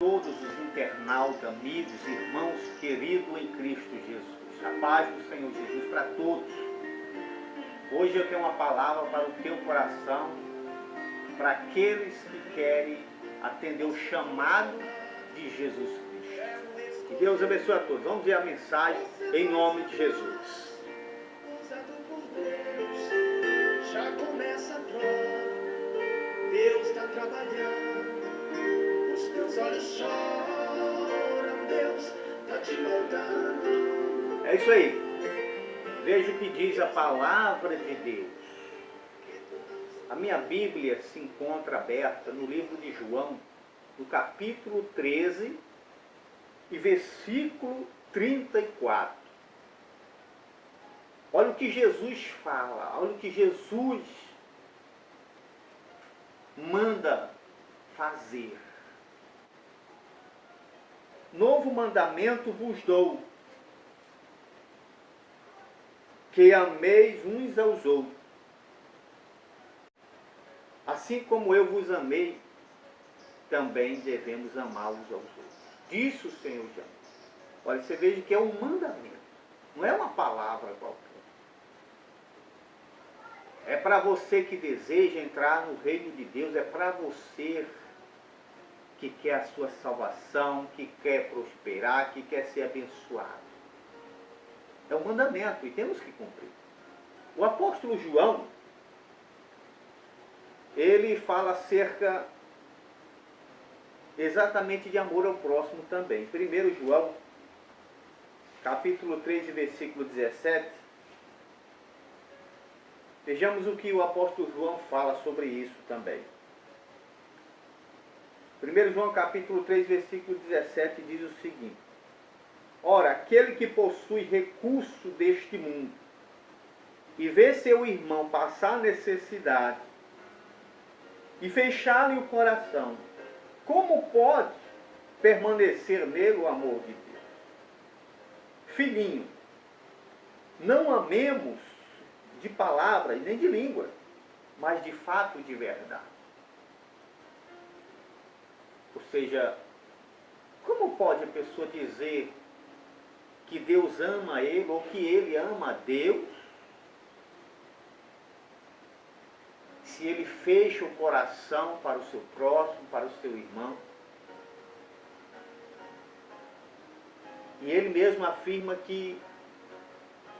Todos os internautas, amigos, irmãos queridos em Cristo Jesus. A paz do Senhor Jesus para todos. Hoje eu tenho uma palavra para o teu coração, para aqueles que querem atender o chamado de Jesus Cristo. Que Deus abençoe a todos. Vamos ver a mensagem em nome de Jesus. Já começa a prova, Deus está trabalhando, os teus olhos choram, Deus está te moldando. É isso aí. Veja o que diz a palavra de Deus. A minha Bíblia se encontra aberta no livro de João, no capítulo 13 e versículo 34. Olha o que Jesus fala, olha o que Jesus manda fazer. Novo mandamento vos dou, que ameis uns aos outros, assim como eu vos amei, também devemos amar uns aos outros. Disse o Senhor Jesus. Olha, você veja que é um mandamento, não é uma palavra qualquer. É para você que deseja entrar no reino de Deus, é para você que quer a sua salvação, que quer prosperar, que quer ser abençoado. É um mandamento e temos que cumprir. O apóstolo João, ele fala acerca exatamente de amor ao próximo também. 1 João, capítulo 3, versículo 17. Vejamos o que o apóstolo João fala sobre isso também. 1 João capítulo 3, versículo 17 diz o seguinte: ora, aquele que possui recurso deste mundo e vê seu irmão passar necessidade e fechar-lhe o coração, como pode permanecer nele o amor de Deus? Filhinho, não amemos de palavras nem de língua, mas de fato e de verdade. Ou seja, como pode a pessoa dizer que Deus ama ele ou que ele ama a Deus se ele fecha o coração para o seu próximo, para o seu irmão? E ele mesmo afirma que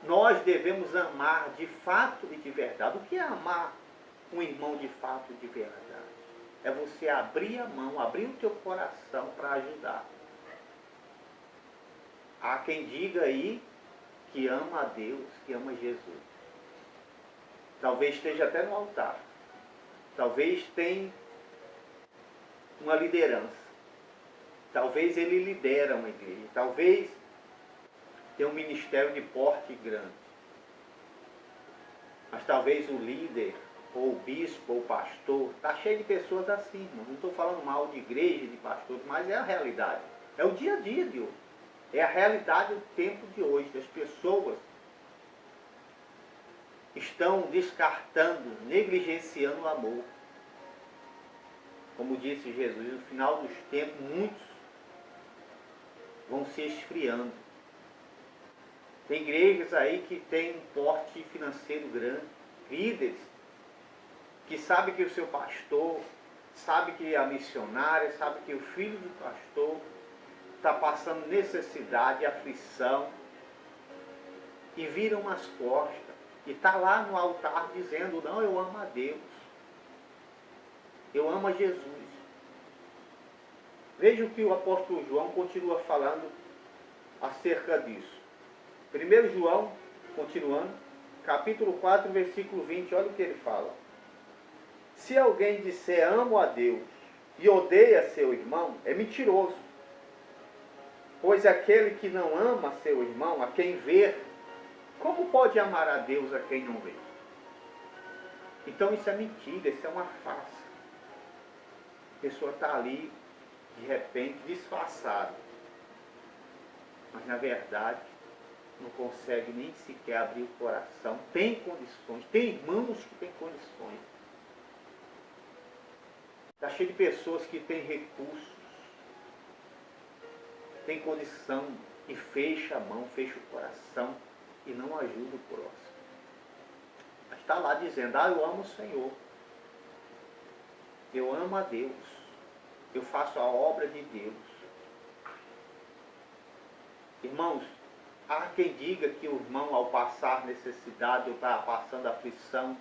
nós devemos amar de fato e de verdade. O que é amar um irmão de fato e de verdade? É você abrir a mão, abrir o teu coração para ajudar. Há quem diga aí que ama a Deus, que ama Jesus. Talvez esteja até no altar. Talvez tenha uma liderança. Talvez ele lidera uma igreja. Talvez tenha um ministério de porte grande. Mas talvez o líder, ou o bispo, ou o pastor, está cheio de pessoas assim, irmão. Não estou falando mal de igreja, de pastores, mas é a realidade. É o dia a dia de hoje. É a realidade do tempo de hoje. As pessoas estão descartando, negligenciando o amor. Como disse Jesus, no final dos tempos, muitos vão se esfriando. Tem igrejas aí que têm um porte financeiro grande, líderes que sabem que o seu pastor, sabe que a missionária, sabe que o filho do pastor está passando necessidade, aflição, e viram as costas, e está lá no altar dizendo: não, eu amo a Deus, eu amo a Jesus. Veja o que o apóstolo João continua falando acerca disso. 1 João, continuando, capítulo 4, versículo 20, olha o que ele fala. Se alguém disser amo a Deus e odeia seu irmão, é mentiroso. Pois aquele que não ama seu irmão, a quem vê, como pode amar a Deus a quem não vê? Então isso é mentira, isso é uma farsa. A pessoa está ali, de repente, disfarçada. Mas na verdade, não consegue nem sequer abrir o coração. Tem condições, tem irmãos que têm condições. Está cheio de pessoas que têm recursos, tem condição e fecha a mão, fecha o coração e não ajuda o próximo. Mas está lá dizendo, eu amo o Senhor. Eu amo a Deus. Eu faço a obra de Deus. Irmãos, há quem diga que o irmão, ao passar necessidade ou está passando aflição,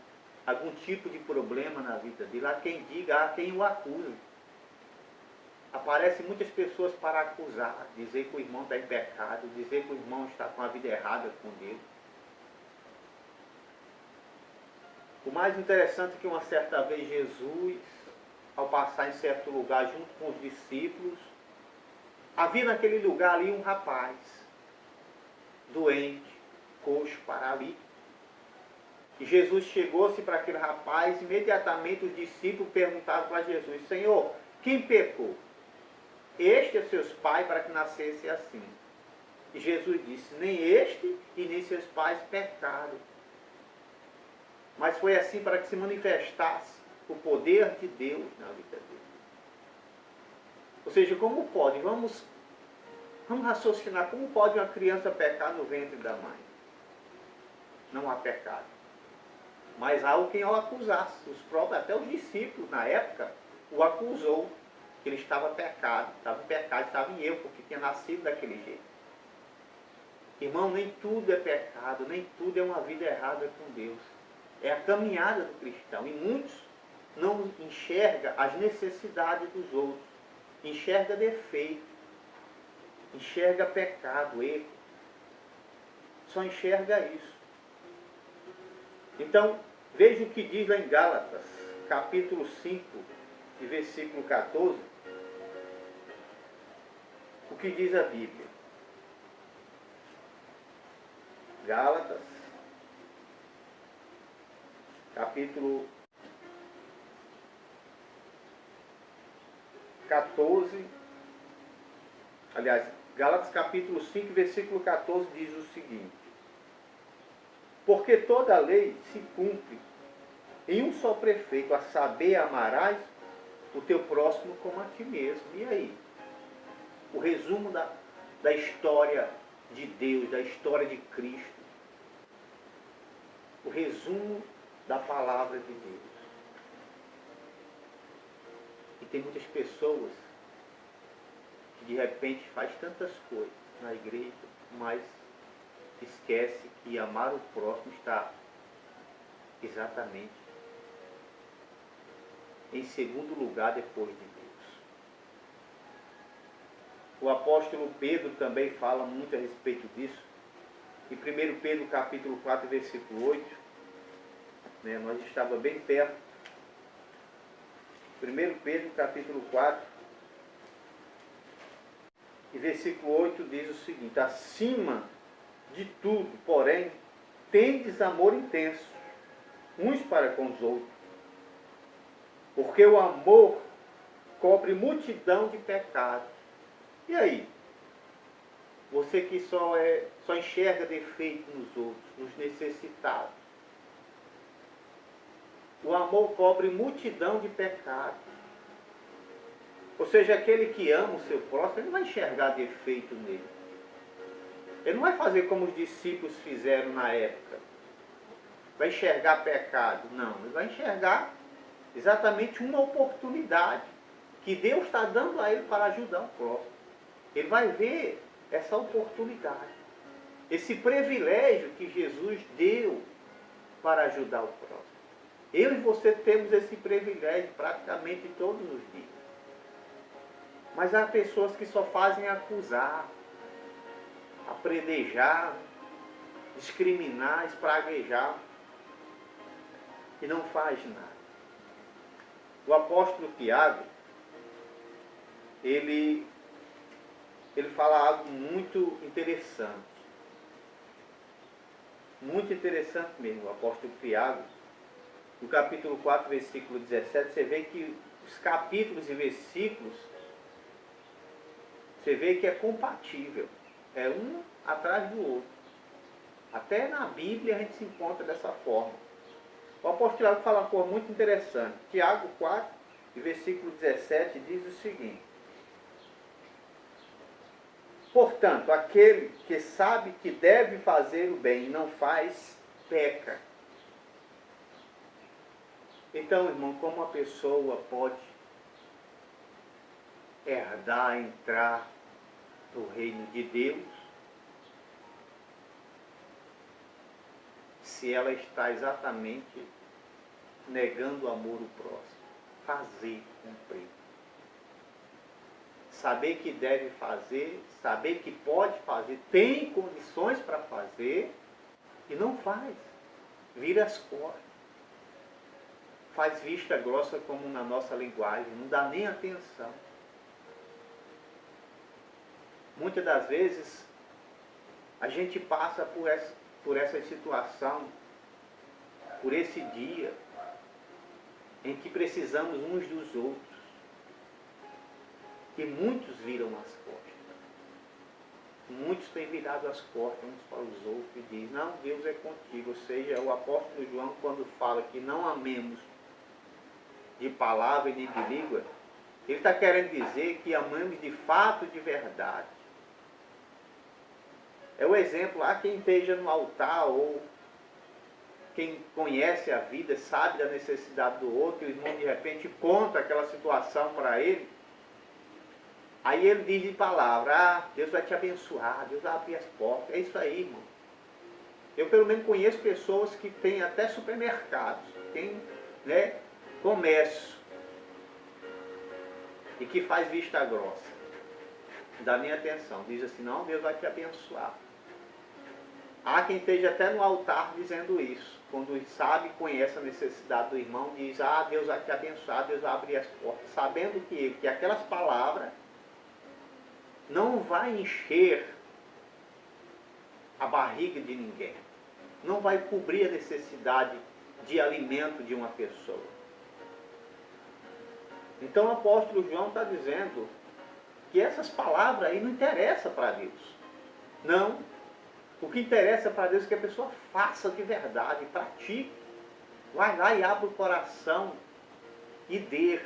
algum tipo de problema na vida dele, há quem diga, há quem o acuse. Aparecem muitas pessoas para acusar, dizer que o irmão está em pecado, dizer que o irmão está com a vida errada com Deus. O mais interessante é que uma certa vez Jesus, ao passar em certo lugar junto com os discípulos, havia naquele lugar ali um rapaz, doente, coxo, paralítico. E Jesus chegou-se para aquele rapaz, imediatamente os discípulos perguntaram para Jesus, Senhor, quem pecou? Este ou seus pais para que nascesse assim? E Jesus disse, nem este e nem seus pais pecaram. Mas foi assim para que se manifestasse o poder de Deus na vida dele. Ou seja, como pode? Vamos raciocinar, como pode uma criança pecar no ventre da mãe? Não há pecado. Mas há quem o acusasse. Os próprios, até os discípulos, na época, o acusou que ele estava pecado, estava em erro, porque tinha nascido daquele jeito. Irmão, nem tudo é pecado, nem tudo é uma vida errada com Deus. É a caminhada do cristão. E muitos não enxergam as necessidades dos outros. Enxerga defeito. Enxerga pecado, erro. Só enxerga isso. Então, veja o que diz lá em Gálatas, capítulo 5, e versículo 14. O que diz a Bíblia? Gálatas, capítulo 14, aliás, Gálatas capítulo 5, versículo 14 diz o seguinte, porque toda a lei se cumpre em um só preceito, a saber, amarás o teu próximo como a ti mesmo. E aí? O resumo da história de Deus, da história de Cristo. O resumo da palavra de Deus. E tem muitas pessoas que de repente faz tantas coisas na igreja, mas esquece que amar o próximo está exatamente em segundo lugar depois de Deus. O apóstolo Pedro também fala muito a respeito disso. Em 1 Pedro capítulo 4, versículo 8, nós estávamos bem perto. 1 Pedro capítulo 4, e versículo 8 diz o seguinte, acima de tudo, porém, tendes amor intenso, uns para com os outros, porque o amor cobre multidão de pecados. E aí? Você que só enxerga defeito nos outros, nos necessitados. O amor cobre multidão de pecados. Ou seja, aquele que ama o seu próximo, ele não vai enxergar defeito nele. Ele não vai fazer como os discípulos fizeram na época. Vai enxergar pecado. Não, ele vai enxergar exatamente uma oportunidade que Deus está dando a ele para ajudar o próximo. Ele vai ver essa oportunidade, esse privilégio que Jesus deu para ajudar o próximo. Eu e você temos esse privilégio praticamente todos os dias. Mas há pessoas que só fazem acusar, apredejar, discriminar, espraguejar e não faz nada. O apóstolo Tiago, ele fala algo muito interessante. Muito interessante mesmo, o apóstolo Tiago. No capítulo 4, versículo 17, você vê que os capítulos e versículos, você vê que é compatível. É um atrás do outro. Até na Bíblia a gente se encontra dessa forma. O apóstolo Tiago fala uma coisa muito interessante. Tiago 4, versículo 17, diz o seguinte. Portanto, aquele que sabe que deve fazer o bem e não faz, peca. Então, irmão, como uma pessoa pode herdar, entrar no reino de Deus, se ela está exatamente negando o amor ao próximo? Fazer, cumprir. Saber que deve fazer, saber que pode fazer, tem condições para fazer e não faz. Vira as costas. Faz vista grossa, como na nossa linguagem, não dá nem atenção. Muitas das vezes a gente passa por essa situação, por esse dia em que precisamos uns dos outros. Que muitos viram as costas. Muitos têm virado as costas uns para os outros e dizem, não, Deus é contigo. Ou seja, o apóstolo João, quando fala que não amemos de palavra e nem de língua, ele está querendo dizer que amamos de fato, de verdade. É o exemplo, quem esteja no altar ou quem conhece a vida, sabe da necessidade do outro, e o irmão de repente conta aquela situação para ele. Aí ele diz de palavra, Deus vai te abençoar, Deus vai abrir as portas. É isso aí, irmão. Eu pelo menos conheço pessoas que têm até supermercados, tem, comércio, e que faz vista grossa. Dá nem atenção, diz assim, não, Deus vai te abençoar. Há quem esteja até no altar dizendo isso. Quando sabe, conhece a necessidade do irmão, diz, Deus vai te abençoar, Deus vai abrir as portas, sabendo que aquelas palavras não vai encher a barriga de ninguém. Não vai cobrir a necessidade de alimento de uma pessoa. Então o apóstolo João está dizendo que essas palavras aí não interessam para Deus. Não. O que interessa para Deus é que a pessoa faça de verdade, pratique. Vai lá e abre o coração e dê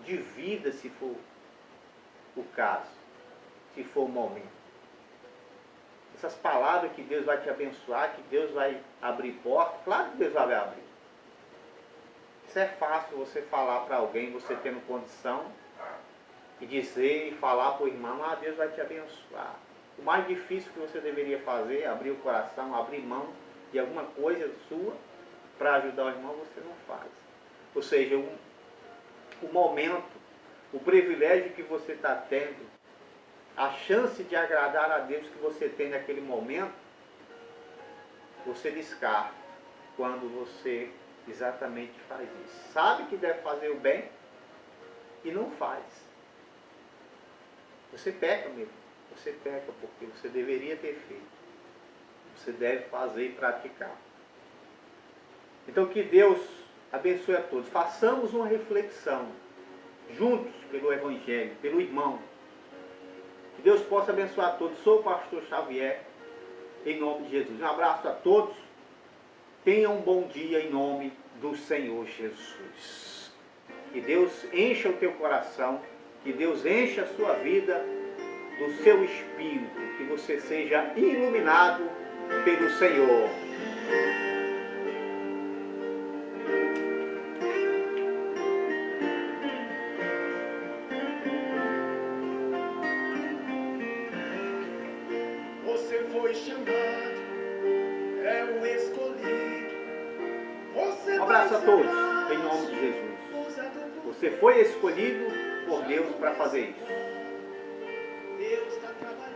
de vida, se for o caso, se for o momento. Essas palavras que Deus vai te abençoar, que Deus vai abrir porta, claro que Deus vai abrir. Isso é fácil você falar para alguém, você tendo condição, e dizer e falar para o irmão, Deus vai te abençoar. O mais difícil que você deveria fazer é abrir o coração, abrir mão de alguma coisa sua para ajudar o irmão, você não faz. Ou seja, o momento, o privilégio que você está tendo, a chance de agradar a Deus que você tem naquele momento, você descarta quando você exatamente faz isso. Sabe que deve fazer o bem e não faz. Você peca mesmo. Você peca porque você deveria ter feito. Você deve fazer e praticar. Então que Deus abençoe a todos. Façamos uma reflexão juntos pelo Evangelho, pelo irmão. Que Deus possa abençoar a todos. Sou o pastor Xavier, em nome de Jesus. Um abraço a todos. Tenham um bom dia em nome do Senhor Jesus. Que Deus encha o teu coração, que Deus encha a sua vida do seu espírito, que você seja iluminado pelo Senhor. Você foi chamado, é o escolhido. Um abraço a todos, em nome de Jesus. Você foi escolhido por Deus para fazer isso. Deus está trabalhando.